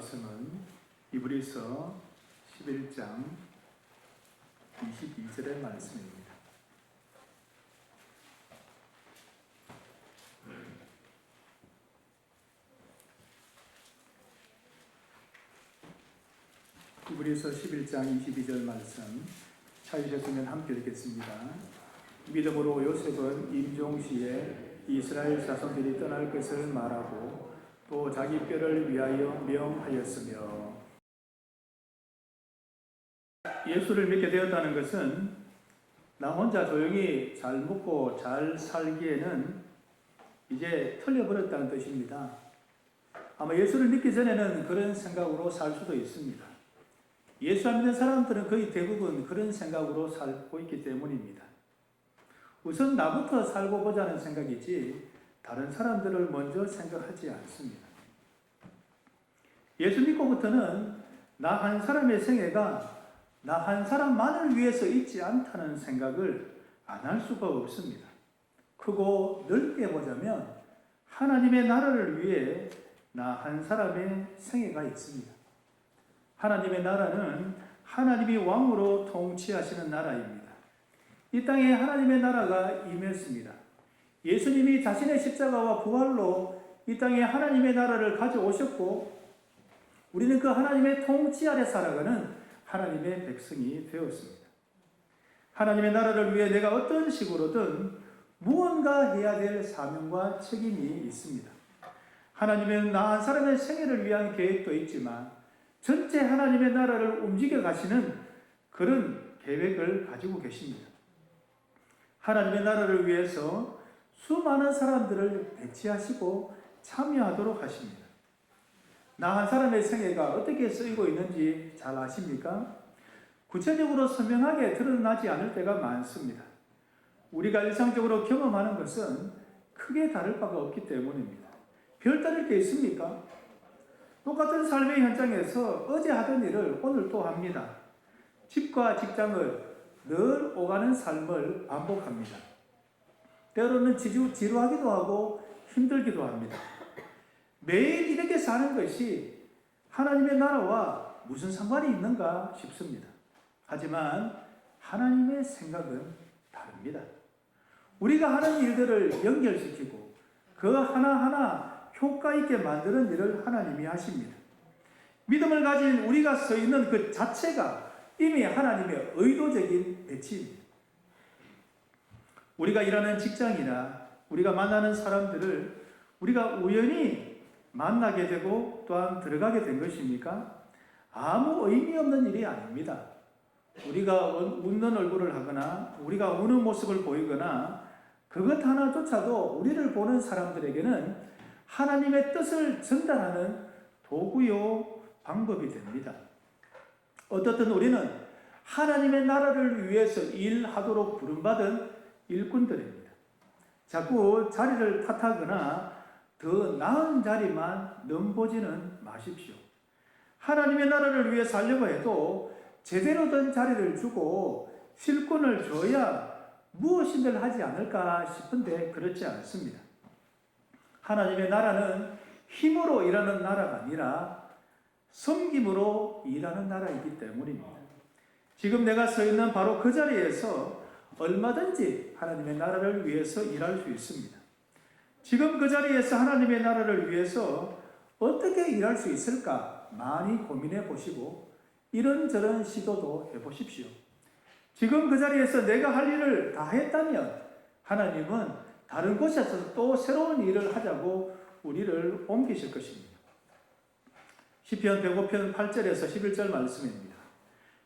말씀은 히브리서 11장 22절의 말씀입니다. 히브리서 11장 22절 말씀 찾으셨으면 함께 읽겠습니다. 믿음으로 요셉은 임종시에 이스라엘 자손들이 떠날 것을 말하고 또 자기 뼈를 위하여 명하였으며. 예수를 믿게 되었다는 것은 나 혼자 조용히 잘 먹고 잘 살기에는 이제 틀려버렸다는 뜻입니다. 아마 예수를 믿기 전에는 그런 생각으로 살 수도 있습니다. 예수 안 믿는 사람들은 거의 대부분 그런 생각으로 살고 있기 때문입니다. 우선 나부터 살고 보자는 생각이지 다른 사람들을 먼저 생각하지 않습니다. 예수 믿고부터는 나 한 사람의 생애가 나 한 사람만을 위해서 있지 않다는 생각을 안 할 수가 없습니다. 크고 넓게 보자면 하나님의 나라를 위해 나 한 사람의 생애가 있습니다. 하나님의 나라는 하나님이 왕으로 통치하시는 나라입니다. 이 땅에 하나님의 나라가 임했습니다. 예수님이 자신의 십자가와 부활로 이 땅에 하나님의 나라를 가져오셨고 우리는 그 하나님의 통치 아래 살아가는 하나님의 백성이 되었습니다. 하나님의 나라를 위해 내가 어떤 식으로든 무언가 해야 될 사명과 책임이 있습니다. 하나님은 나 한 사람의 생애를 위한 계획도 있지만 전체 하나님의 나라를 움직여 가시는 그런 계획을 가지고 계십니다. 하나님의 나라를 위해서 수많은 사람들을 배치하시고 참여하도록 하십니다. 나 한 사람의 생애가 어떻게 쓰이고 있는지 잘 아십니까? 구체적으로 선명하게 드러나지 않을 때가 많습니다. 우리가 일상적으로 경험하는 것은 크게 다를 바가 없기 때문입니다. 별다를 게 있습니까? 똑같은 삶의 현장에서 어제 하던 일을 오늘 또 합니다. 집과 직장을 늘 오가는 삶을 반복합니다. 때로는 지루하기도 하고 힘들기도 합니다. 매일 이렇게 사는 것이 하나님의 나라와 무슨 상관이 있는가 싶습니다. 하지만 하나님의 생각은 다릅니다. 우리가 하는 일들을 연결시키고 그 하나하나 효과 있게 만드는 일을 하나님이 하십니다. 믿음을 가진 우리가 서 있는 그 자체가 이미 하나님의 의도적인 배치입니다. 우리가 일하는 직장이나 우리가 만나는 사람들을 우리가 우연히 만나게 되고 또한 들어가게 된 것입니까? 아무 의미 없는 일이 아닙니다. 우리가 웃는 얼굴을 하거나 우리가 우는 모습을 보이거나 그것 하나조차도 우리를 보는 사람들에게는 하나님의 뜻을 전달하는 도구요 방법이 됩니다. 어떻든 우리는 하나님의 나라를 위해서 일하도록 부름받은 일꾼들입니다. 자꾸 자리를 탓하거나 더 나은 자리만 넘보지는 마십시오. 하나님의 나라를 위해 살려고 해도 제대로 된 자리를 주고 실권을 줘야 무엇인들 하지 않을까 싶은데 그렇지 않습니다. 하나님의 나라는 힘으로 일하는 나라가 아니라 섬김으로 일하는 나라이기 때문입니다. 지금 내가 서 있는 바로 그 자리에서 얼마든지 하나님의 나라를 위해서 일할 수 있습니다. 지금 그 자리에서 하나님의 나라를 위해서 어떻게 일할 수 있을까 많이 고민해 보시고 이런저런 시도도 해 보십시오. 지금 그 자리에서 내가 할 일을 다 했다면 하나님은 다른 곳에서 또 새로운 일을 하자고 우리를 옮기실 것입니다. 시편 105편 8절에서 11절 말씀입니다.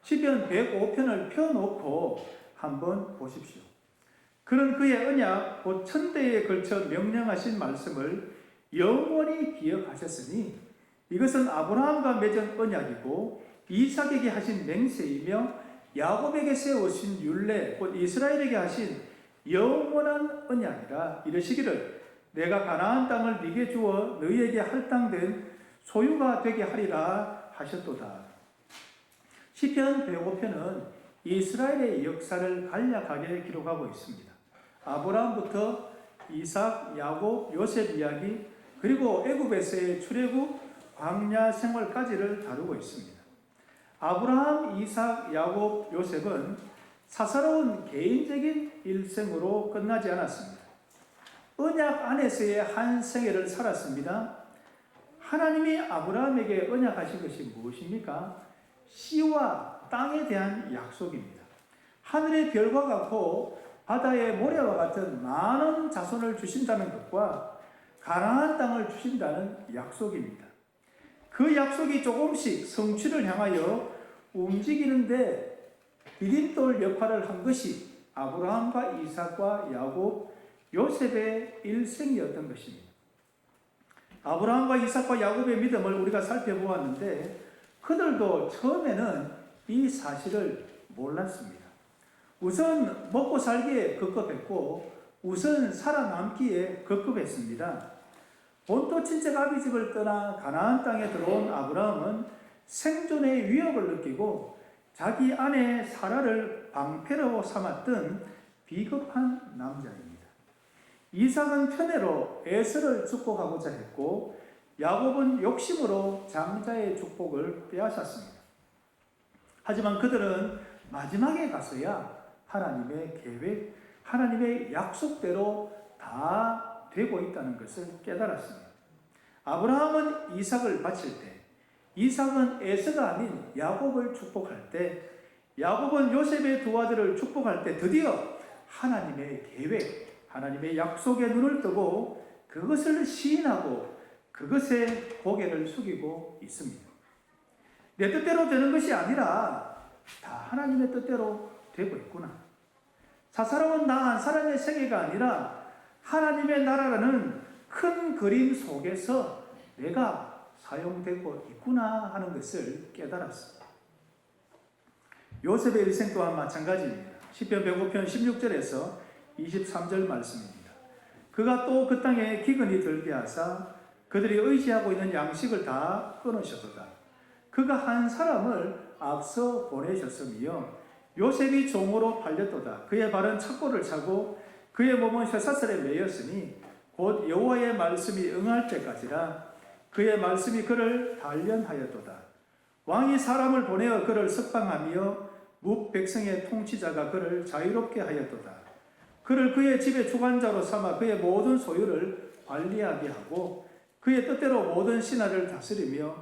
시편 105편을 펴놓고 한번 보십시오. 그는 그의 언약 곧 천대에 걸쳐 명령하신 말씀을 영원히 기억하셨으니 이것은 아브라함과 맺은 언약이고 이삭에게 하신 맹세이며 야곱에게 세우신 율례 곧 이스라엘에게 하신 영원한 언약이라. 이르시기를 내가 가나안 땅을 네게 주어 너희에게 할당된 소유가 되게 하리라 하셨도다. 시편 105편은 이스라엘의 역사를 간략하게 기록하고 있습니다. 아브라함부터 이삭, 야곱, 요셉 이야기, 그리고 애굽에서의 출애굽, 광야 생활까지를 다루고 있습니다. 아브라함, 이삭, 야곱, 요셉은 사사로운 개인적인 일생으로 끝나지 않았습니다. 언약 안에서의 한 생애를 살았습니다. 하나님이 아브라함에게 언약하신 것이 무엇입니까? 씨와 땅에 대한 약속입니다. 하늘의 별과 같고 바다의 모래와 같은 많은 자손을 주신다는 것과 가나안 땅을 주신다는 약속입니다. 그 약속이 조금씩 성취를 향하여 움직이는데 디딤돌 역할을 한 것이 아브라함과 이삭과 야곱, 요셉의 일생이었던 것입니다. 아브라함과 이삭과 야곱의 믿음을 우리가 살펴보았는데 그들도 처음에는 이 사실을 몰랐습니다. 우선 먹고 살기에 급급했고 우선 살아남기에 급급했습니다. 본토 친척 아비 집을 떠나 가나안 땅에 들어온 아브라함은 생존의 위협을 느끼고 자기 아내 사라를 방패로 삼았던 비겁한 남자입니다. 이삭은 편애로 에서를 축복하고자 했고 야곱은 욕심으로 장자의 축복을 빼앗았습니다. 하지만 그들은 마지막에 가서야 하나님의 계획, 하나님의 약속대로 다 되고 있다는 것을 깨달았습니다. 아브라함은 이삭을 바칠 때, 이삭은 에서가 아닌 야곱을 축복할 때, 야곱은 요셉의 두 아들을 축복할 때 드디어 하나님의 계획, 하나님의 약속에 눈을 뜨고 그것을 시인하고 그것에 고개를 숙이고 있습니다. 내 뜻대로 되는 것이 아니라 다 하나님의 뜻대로 되고 있구나. 사사로운 나 한 사람의 생애가 아니라 하나님의 나라라는 큰 그림 속에서 내가 사용되고 있구나 하는 것을 깨달았습니다. 요셉의 일생 또한 마찬가지입니다. 시편 105편 16절에서 23절 말씀입니다. 그가 또 그 땅에 기근이 들게 하사 그들이 의지하고 있는 양식을 다 끊으셨도다. 그가 한 사람을 앞서 보내셨으며 요셉이 종으로 팔렸도다. 그의 발은 착고를 차고 그의 몸은 쇠사슬에 매였으니 곧 여호와의 말씀이 응할 때까지라. 그의 말씀이 그를 단련하였도다. 왕이 사람을 보내어 그를 석방하며 뭇 백성의 통치자가 그를 자유롭게 하였도다. 그를 그의 집의 주관자로 삼아 그의 모든 소유를 관리하게 하고 그의 뜻대로 모든 신하를 다스리며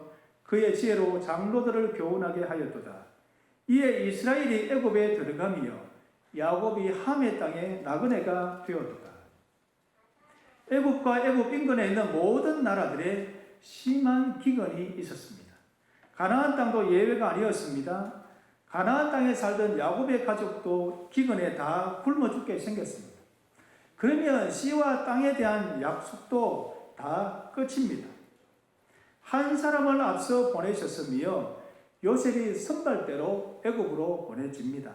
그의 지혜로 장로들을 교훈하게 하였도다. 이에 이스라엘이 애굽에 들어가며 야곱이 함의 땅에 나그네가 되었도다. 애굽과 애굽 인근에 있는 모든 나라들에 심한 기근이 있었습니다. 가나안 땅도 예외가 아니었습니다. 가나안 땅에 살던 야곱의 가족도 기근에 다 굶어 죽게 생겼습니다. 그러면 씨와 땅에 대한 약속도 다 끝입니다. 한 사람을 앞서 보내셨으며 요셉이 선발대로 애굽으로 보내집니다.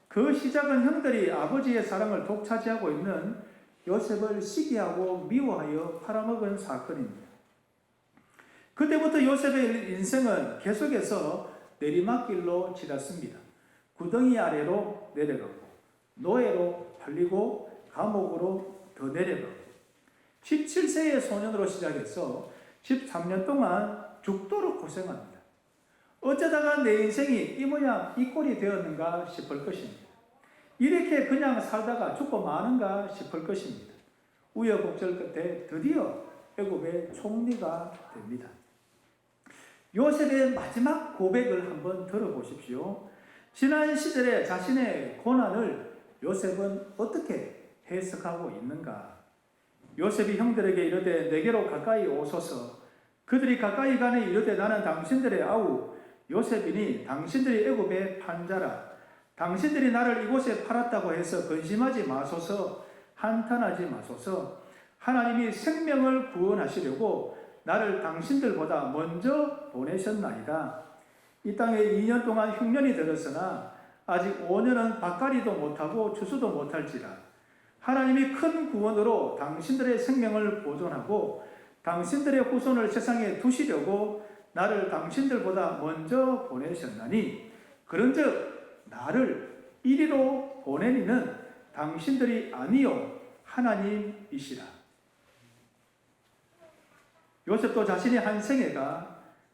그 시작은 형들이 아버지의 사랑을 독차지하고 있는 요셉을 시기하고 미워하여 팔아먹은 사건입니다. 그때부터 요셉의 인생은 계속해서 내리막길로 지났습니다. 구덩이 아래로 내려가고 노예로 팔리고 감옥으로 더 내려가고 17세의 소년으로 시작해서 13년 동안 죽도록 고생합니다. 어쩌다가 내 인생이 이 모양 이 꼴이 되었는가 싶을 것입니다. 이렇게 그냥 살다가 죽고 마는가 싶을 것입니다. 우여곡절 끝에 드디어 애굽의 총리가 됩니다. 요셉의 마지막 고백을 한번 들어보십시오. 지난 시절에 자신의 고난을 요셉은 어떻게 해석하고 있는가? 요셉이 형들에게 이르되 내게로 가까이 오소서. 그들이 가까이 가니 이르되 나는 당신들의 아우 요셉이니 당신들이 애굽의 판자라. 당신들이 나를 이곳에 팔았다고 해서 근심하지 마소서. 한탄하지 마소서. 하나님이 생명을 구원하시려고 나를 당신들보다 먼저 보내셨나이다. 이 땅에 2년 동안 흉년이 들었으나 아직 5년은 밭갈이도 못하고 추수도 못할지라. 하나님이 큰 구원으로 당신들의 생명을 보존하고 당신들의 후손을 세상에 두시려고 나를 당신들보다 먼저 보내셨나니 그런즉 나를 이리로 보낸 이는 당신들이 아니요 하나님이시라. 요셉도 자신의 한 생애가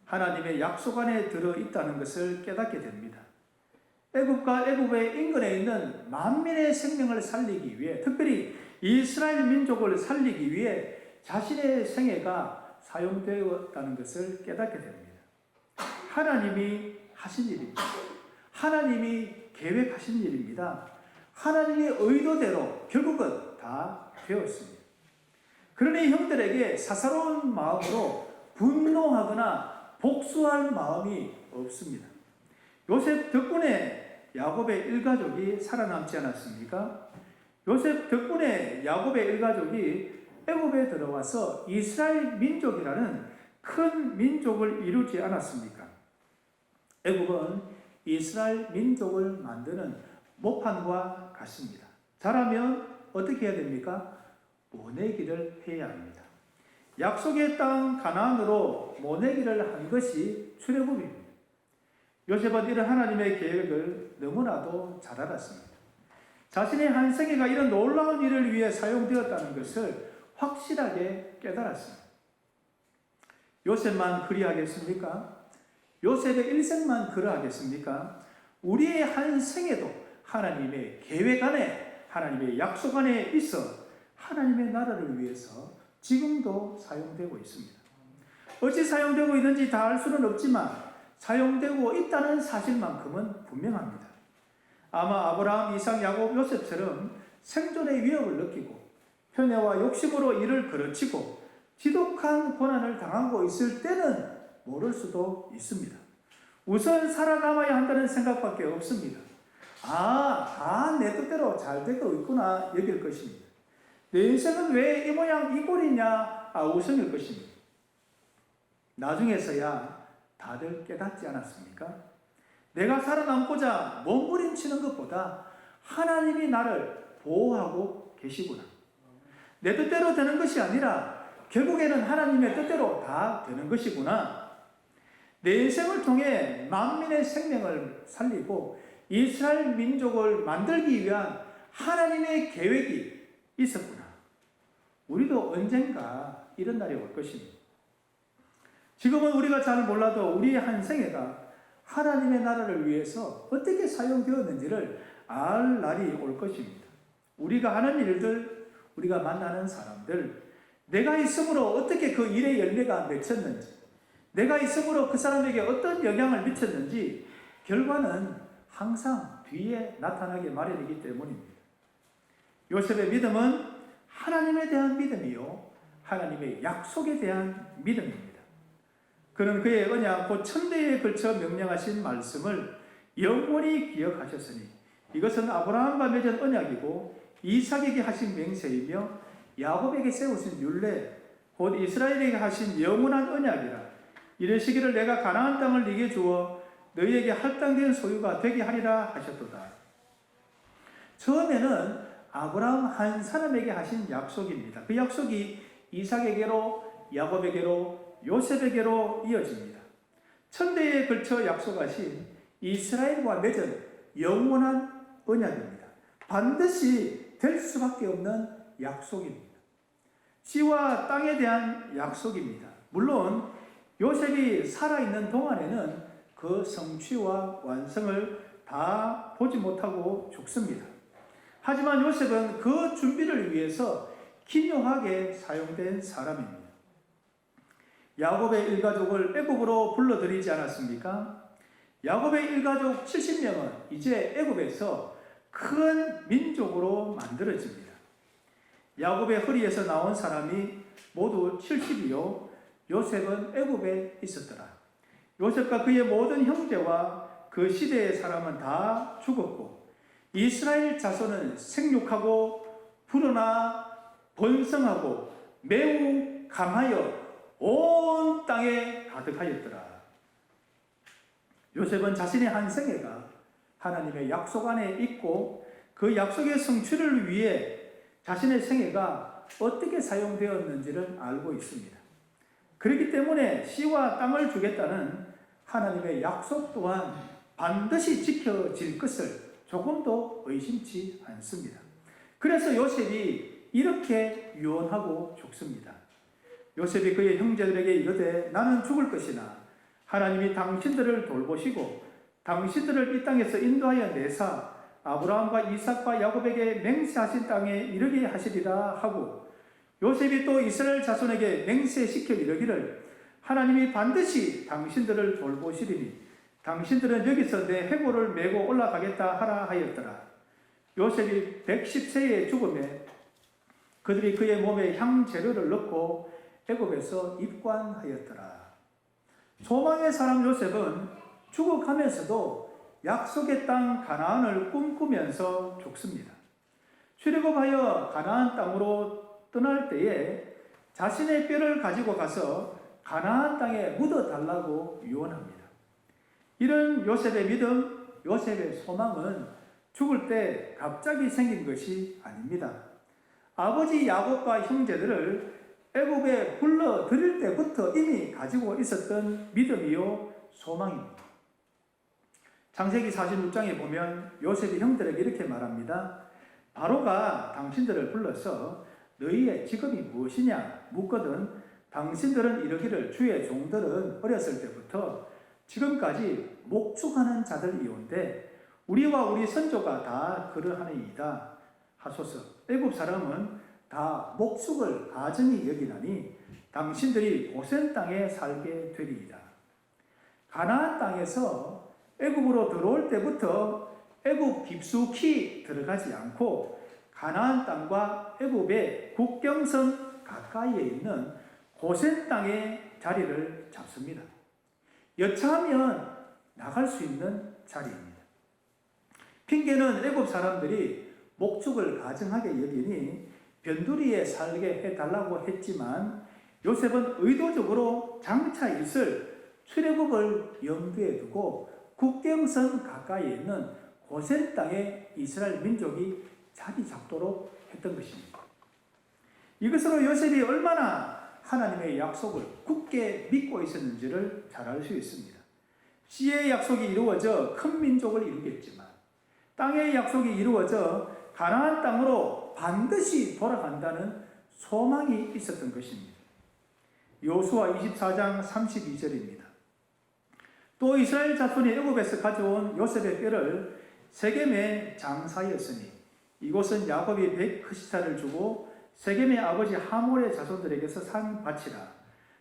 하나님의 약속 안에 들어있다는 것을 깨닫게 됩니다. 애굽과 애굽의 인근에 있는 만민의 생명을 살리기 위해, 특별히 이스라엘 민족을 살리기 위해 자신의 생애가 사용되었다는 것을 깨닫게 됩니다. 하나님이 하신 일입니다. 하나님이 계획하신 일입니다. 하나님의 의도대로 결국은 다 되었습니다. 그러니 형들에게 사사로운 마음으로 분노하거나 복수할 마음이 없습니다. 요셉 덕분에 야곱의 일가족이 살아남지 않았습니까? 요셉 덕분에 야곱의 일가족이 애굽에 들어와서 이스라엘 민족이라는 큰 민족을 이루지 않았습니까? 애굽은 이스라엘 민족을 만드는 모판과 같습니다. 자라면 어떻게 해야 됩니까? 모내기를 해야 합니다. 약속의 땅 가나안으로 모내기를 한 것이 출애굽입니다. 요셉은 이런 하나님의 계획을 너무나도 잘 알았습니다. 자신의 한 생애가 이런 놀라운 일을 위해 사용되었다는 것을 확실하게 깨달았습니다. 요셉만 그리하겠습니까? 요셉의 일생만 그러하겠습니까? 우리의 한 생애도 하나님의 계획 안에, 하나님의 약속 안에 있어 하나님의 나라를 위해서 지금도 사용되고 있습니다. 어찌 사용되고 있는지 다 알 수는 없지만 사용되고 있다는 사실만큼은 분명합니다. 아마 아브라함, 이삭, 야곱, 요셉처럼 생존의 위협을 느끼고 편애와 욕심으로 이를 그르치고 지독한 고난을 당하고 있을 때는 모를 수도 있습니다. 우선 살아남아야 한다는 생각밖에 없습니다. 다 내 뜻대로 잘 되고 있구나 여길 것입니다. 내 인생은 왜 이 모양 이 꼴이냐 우선일 것입니다. 나중에서야 다들 깨닫지 않았습니까? 내가 살아남고자 몸부림치는 것보다 하나님이 나를 보호하고 계시구나. 내 뜻대로 되는 것이 아니라 결국에는 하나님의 뜻대로 다 되는 것이구나. 내 인생을 통해 만민의 생명을 살리고 이스라엘 민족을 만들기 위한 하나님의 계획이 있었구나. 우리도 언젠가 이런 날이 올 것입니다. 지금은 우리가 잘 몰라도 우리의 한 생애가 하나님의 나라를 위해서 어떻게 사용되었는지를 알 날이 올 것입니다. 우리가 하는 일들, 우리가 만나는 사람들, 내가 있음으로 어떻게 그 일의 열매가 맺혔는지, 내가 있음으로 그 사람에게 어떤 영향을 미쳤는지 결과는 항상 뒤에 나타나게 마련이기 때문입니다. 요셉의 믿음은 하나님에 대한 믿음이요, 하나님의 약속에 대한 믿음입니다. 그는 그의 언약 곧 천대에 걸쳐 명령하신 말씀을 영원히 기억하셨으니 이것은 아브라함과 맺은 언약이고 이삭에게 하신 맹세이며 야곱에게 세우신 율례 곧 이스라엘에게 하신 영원한 언약이라. 이르시기를 내가 가나안 땅을 네게 주어 너희에게 할당된 소유가 되게 하리라 하셨도다. 처음에는 아브라함 한 사람에게 하신 약속입니다. 그 약속이 이삭에게로, 야곱에게로, 요셉에게로 이어집니다. 천대에 걸쳐 약속하신 이스라엘과 맺은 영원한 언약입니다. 반드시 될 수밖에 없는 약속입니다. 씨와 땅에 대한 약속입니다. 물론 요셉이 살아있는 동안에는 그 성취와 완성을 다 보지 못하고 죽습니다. 하지만 요셉은 그 준비를 위해서 기묘하게 사용된 사람입니다. 야곱의 일가족을 애굽으로 불러들이지 않았습니까? 야곱의 일가족 70명은 이제 애굽에서 큰 민족으로 만들어집니다. 야곱의 허리에서 나온 사람이 모두 70이요 요셉은 애굽에 있었더라. 요셉과 그의 모든 형제와 그 시대의 사람은 다 죽었고 이스라엘 자손은 생육하고 불어나 번성하고 매우 강하여 온 땅에 가득하였더라. 요셉은 자신의 한 생애가 하나님의 약속 안에 있고 그 약속의 성취를 위해 자신의 생애가 어떻게 사용되었는지를 알고 있습니다. 그렇기 때문에 씨와 땅을 주겠다는 하나님의 약속 또한 반드시 지켜질 것을 조금도 의심치 않습니다. 그래서 요셉이 이렇게 유언하고 죽습니다. 요셉이 그의 형제들에게 이르되 나는 죽을 것이나 하나님이 당신들을 돌보시고 당신들을 이 땅에서 인도하여 내사 아브라함과 이삭과 야곱에게 맹세하신 땅에 이르게 하시리라 하고, 요셉이 또 이스라엘 자손에게 맹세시켜 이르기를 하나님이 반드시 당신들을 돌보시리니 당신들은 여기서 내 해골을 메고 올라가겠다 하라 하였더라. 요셉이 110세에 죽음에 그들이 그의 몸에 향재료를 넣고 애굽에서 입관하였더라. 소망의 사람 요셉은 죽어가면서도 약속의 땅 가나안을 꿈꾸면서 죽습니다. 출애굽하여 가나안 땅으로 떠날 때에 자신의 뼈를 가지고 가서 가나안 땅에 묻어달라고 유언합니다. 이런 요셉의 믿음, 요셉의 소망은 죽을 때 갑자기 생긴 것이 아닙니다. 아버지 야곱과 형제들을 애굽에 불러들일 때부터 이미 가지고 있었던 믿음이요 소망입니다. 창세기 46장에 보면 요셉이 형들에게 이렇게 말합니다. 바로가 당신들을 불러서 너희의 직업이 무엇이냐 묻거든 당신들은 이르기를 주의 종들은 어렸을 때부터 지금까지 목축하는 자들이온데 우리와 우리 선조가 다 그러하니이다 하소서. 애굽 사람은 다 목축을 가증히 여기나니 당신들이 고센 땅에 살게 되리이다. 가나안 땅에서 애굽으로 들어올 때부터 애굽 깊숙이 들어가지 않고 가나안 땅과 애굽의 국경선 가까이에 있는 고센 땅에 자리를 잡습니다. 여차하면 나갈 수 있는 자리입니다. 핑계는 애굽 사람들이 목축을 가증하게 여기니 변두리에 살게 해달라고 했지만 요셉은 의도적으로 장차 있을 출애굽을 염두에 두고 국경선 가까이에 있는 고센 땅에 이스라엘 민족이 자리 잡도록 했던 것입니다. 이것으로 요셉이 얼마나 하나님의 약속을 굳게 믿고 있었는지를 잘 알 수 있습니다. 씨의 약속이 이루어져 큰 민족을 이루겠지만 땅의 약속이 이루어져 가나안 땅으로 반드시 돌아간다는 소망이 있었던 것입니다. 여호수아 24장 32절입니다. 또 이스라엘 자손이 애굽에서 가져온 요셉의 뼈를 세겜에 장사하였으니 이곳은 야곱이 백흐시타를 주고 세겜의 아버지 하몰의 자손들에게서 산 밭이라.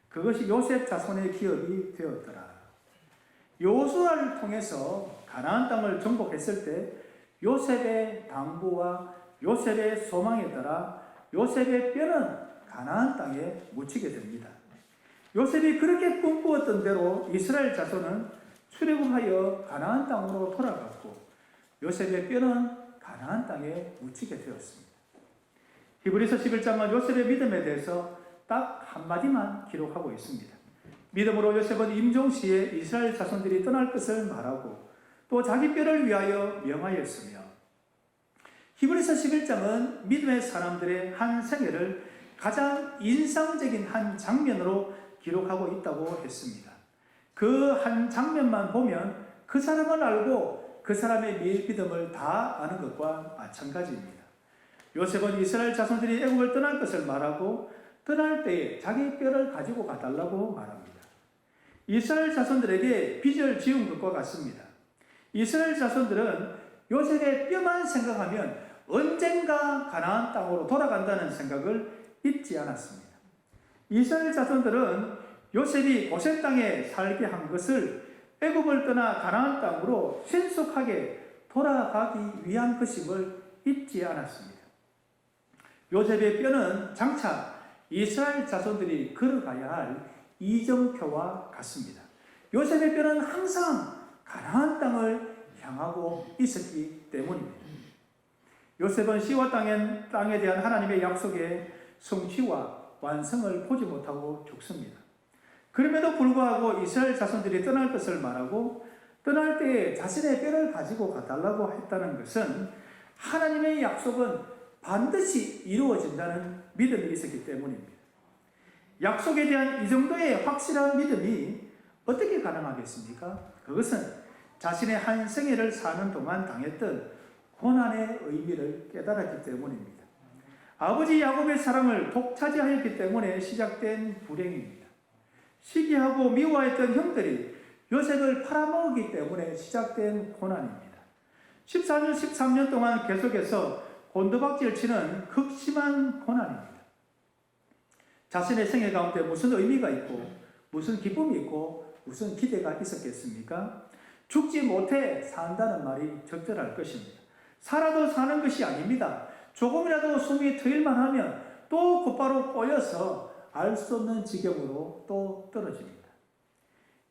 그것이 요셉 자손의 기업이 되었더라. 여호수아를 통해서 가나안 땅을 정복했을 때 요셉의 당부와 요셉의 소망에 따라 요셉의 뼈는 가나안 땅에 묻히게 됩니다. 요셉이 그렇게 꿈꾸었던 대로 이스라엘 자손은 출애굽하여 가나안 땅으로 돌아갔고 요셉의 뼈는 가나안 땅에 묻히게 되었습니다. 히브리서 11장은 요셉의 믿음에 대해서 딱 한마디만 기록하고 있습니다. 믿음으로 요셉은 임종시에 이스라엘 자손들이 떠날 것을 말하고 또 자기 뼈를 위하여 명하였으며, 히브리서 11장은 믿음의 사람들의 한 생애를 가장 인상적인 한 장면으로 기록하고 있다고 했습니다. 그 한 장면만 보면 그 사람을 알고 그 사람의 믿음을 다 아는 것과 마찬가지입니다. 요셉은 이스라엘 자손들이 애굽을 떠날 것을 말하고 떠날 때에 자기 뼈를 가지고 가달라고 말합니다. 이스라엘 자손들에게 빚을 지은 것과 같습니다. 이스라엘 자손들은 요셉의 뼈만 생각하면 언젠가 가나안 땅으로 돌아간다는 생각을 잊지 않았습니다. 이스라엘 자손들은 요셉이 고센 땅에 살게 한 것을 애굽을 떠나 가나안 땅으로 신속하게 돌아가기 위한 것임을 잊지 않았습니다. 요셉의 뼈는 장차 이스라엘 자손들이 걸어가야 할 이정표와 같습니다. 요셉의 뼈는 항상 가나안 땅을 향하고 있었기 때문입니다. 요셉은 씨와 땅에 대한 하나님의 약속의 성취와 완성을 보지 못하고 죽습니다. 그럼에도 불구하고 이스라엘 자손들이 떠날 것을 말하고 떠날 때에 자신의 뼈를 가지고 가달라고 했다는 것은 하나님의 약속은 반드시 이루어진다는 믿음이 있었기 때문입니다. 약속에 대한 이 정도의 확실한 믿음이 어떻게 가능하겠습니까? 그것은 자신의 한 생애를 사는 동안 당했던 고난의 의미를 깨달았기 때문입니다. 아버지 야곱의 사랑을 독차지하였기 때문에 시작된 불행입니다. 시기하고 미워했던 형들이 요셉을 팔아먹었기 때문에 시작된 고난입니다. 14년, 13년 동안 계속해서 곤두박질 치는 극심한 고난입니다. 자신의 생애 가운데 무슨 의미가 있고 무슨 기쁨이 있고 무슨 기대가 있었겠습니까? 죽지 못해 산다는 말이 적절할 것입니다. 살아도 사는 것이 아닙니다. 조금이라도 숨이 트일만 하면 또 곧바로 꼬여서 알 수 없는 지경으로 또 떨어집니다.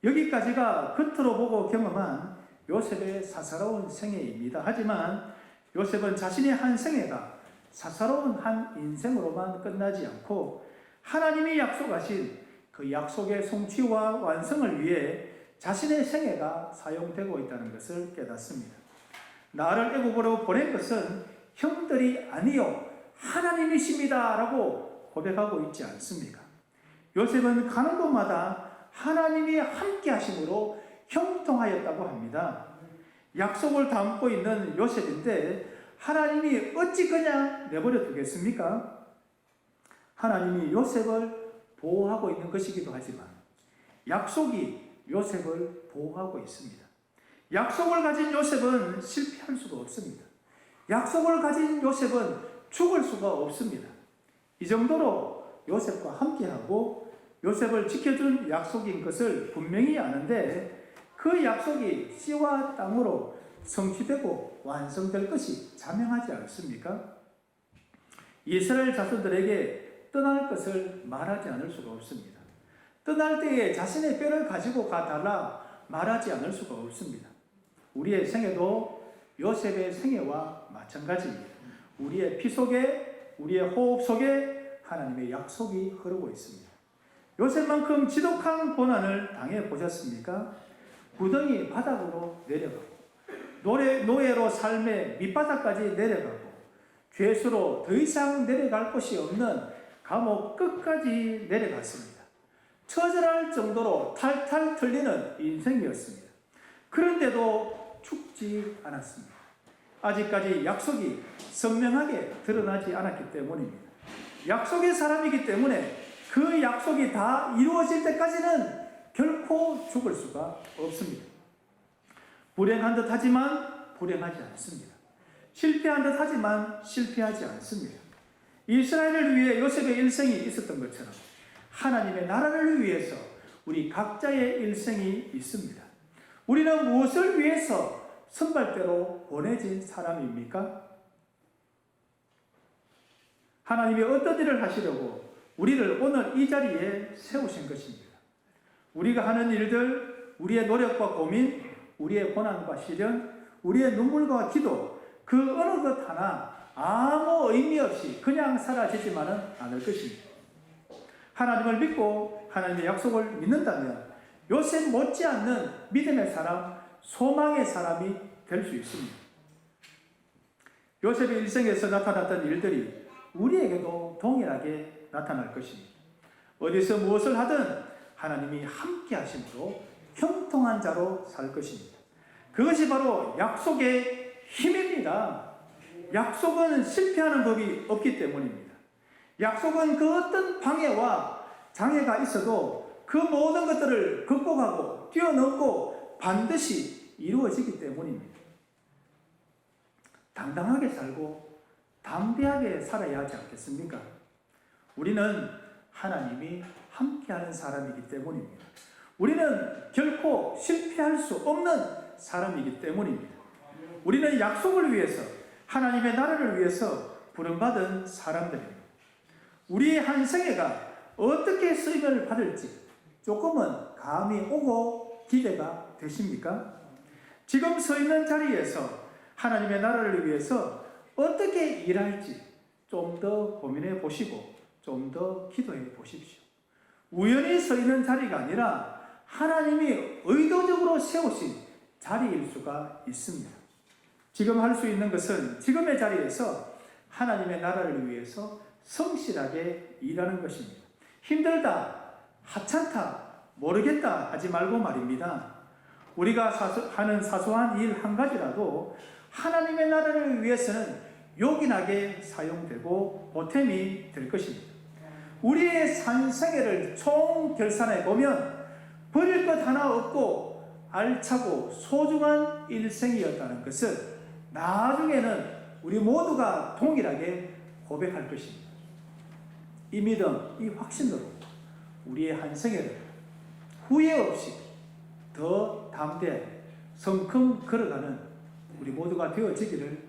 여기까지가 겉으로 보고 경험한 요셉의 사사로운 생애입니다. 하지만 요셉은 자신의 한 생애가 사사로운 한 인생으로만 끝나지 않고 하나님이 약속하신 그 약속의 성취와 완성을 위해 자신의 생애가 사용되고 있다는 것을 깨닫습니다. 나를 애국으로 보낸 것은 형들이 아니요 하나님이십니다 라고 고백하고 있지 않습니까? 요셉은 가는 곳마다 하나님이 함께 하심으로 형통하였다고 합니다. 약속을 담고 있는 요셉인데 하나님이 어찌 그냥 내버려 두겠습니까? 하나님이 요셉을 보호하고 있는 것이기도 하지만 약속이 요셉을 보호하고 있습니다. 약속을 가진 요셉은 실패할 수가 없습니다. 약속을 가진 요셉은 죽을 수가 없습니다. 이 정도로 요셉과 함께하고 요셉을 지켜준 약속인 것을 분명히 아는데 그 약속이 씨와 땅으로 성취되고 완성될 것이 자명하지 않습니까? 이스라엘 자손들에게 떠날 것을 말하지 않을 수가 없습니다. 떠날 때에 자신의 뼈를 가지고 가달라 말하지 않을 수가 없습니다. 우리의 생애도 요셉의 생애와 마찬가지입니다. 우리의 피 속에, 우리의 호흡 속에 하나님의 약속이 흐르고 있습니다. 요셉만큼 지독한 고난을 당해 보셨습니까? 구덩이 바닥으로 내려가고 노예로 삶의 밑바닥까지 내려가고 죄수로 더 이상 내려갈 곳이 없는 감옥 끝까지 내려갔습니다. 처절할 정도로 탈탈 털리는 인생이었습니다. 그런데도 죽지 않았습니다. 아직까지 약속이 선명하게 드러나지 않았기 때문입니다. 약속의 사람이기 때문에 그 약속이 다 이루어질 때까지는 결코 죽을 수가 없습니다. 불행한 듯 하지만 불행하지 않습니다. 실패한 듯 하지만 실패하지 않습니다. 이스라엘을 위해 요셉의 일생이 있었던 것처럼 하나님의 나라를 위해서 우리 각자의 일생이 있습니다. 우리는 무엇을 위해서 선발대로 보내진 사람입니까? 하나님이 어떤 일을 하시려고 우리를 오늘 이 자리에 세우신 것입니다. 우리가 하는 일들, 우리의 노력과 고민, 우리의 고난과 시련, 우리의 눈물과 기도, 그 어느 것 하나 아무 의미 없이 그냥 사라지지만은 않을 것입니다. 하나님을 믿고 하나님의 약속을 믿는다면 요셉 못지않는 믿음의 사람, 소망의 사람이 될 수 있습니다. 요셉의 일생에서 나타났던 일들이 우리에게도 동일하게 나타날 것입니다. 어디서 무엇을 하든 하나님이 함께 하심으로 형통한 자로 살 것입니다. 그것이 바로 약속의 힘입니다. 약속은 실패하는 법이 없기 때문입니다. 약속은 그 어떤 방해와 장애가 있어도 그 모든 것들을 극복하고 뛰어넘고 반드시 이루어지기 때문입니다. 당당하게 살고 담대하게 살아야 하지 않겠습니까? 우리는 하나님이 함께하는 사람이기 때문입니다. 우리는 결코 실패할 수 없는 사람이기 때문입니다. 우리는 약속을 위해서, 하나님의 나라를 위해서 부름받은 사람들입니다. 우리의 한 생애가 어떻게 쓰임을 받을지 조금은 감이 오고 기대가 되십니까? 지금 서 있는 자리에서 하나님의 나라를 위해서 어떻게 일할지 좀 더 고민해 보시고 좀 더 기도해 보십시오. 우연히 서 있는 자리가 아니라 하나님이 의도적으로 세우신 자리일 수가 있습니다. 지금 할 수 있는 것은 지금의 자리에서 하나님의 나라를 위해서 성실하게 일하는 것입니다. 힘들다, 하찮다, 모르겠다 하지 말고 말입니다. 우리가 하는 사소한 일 한 가지라도 하나님의 나라를 위해서는 요긴하게 사용되고 보탬이 될 것입니다. 우리의 생애를 총 결산해 보면 버릴 것 하나 없고 알차고 소중한 일생이었다는 것을 나중에는 우리 모두가 동일하게 고백할 것입니다. 이 믿음, 이 확신으로 우리의 한 생애를 후회 없이 더 담대하게 성큼 걸어가는 우리 모두가 되어지기를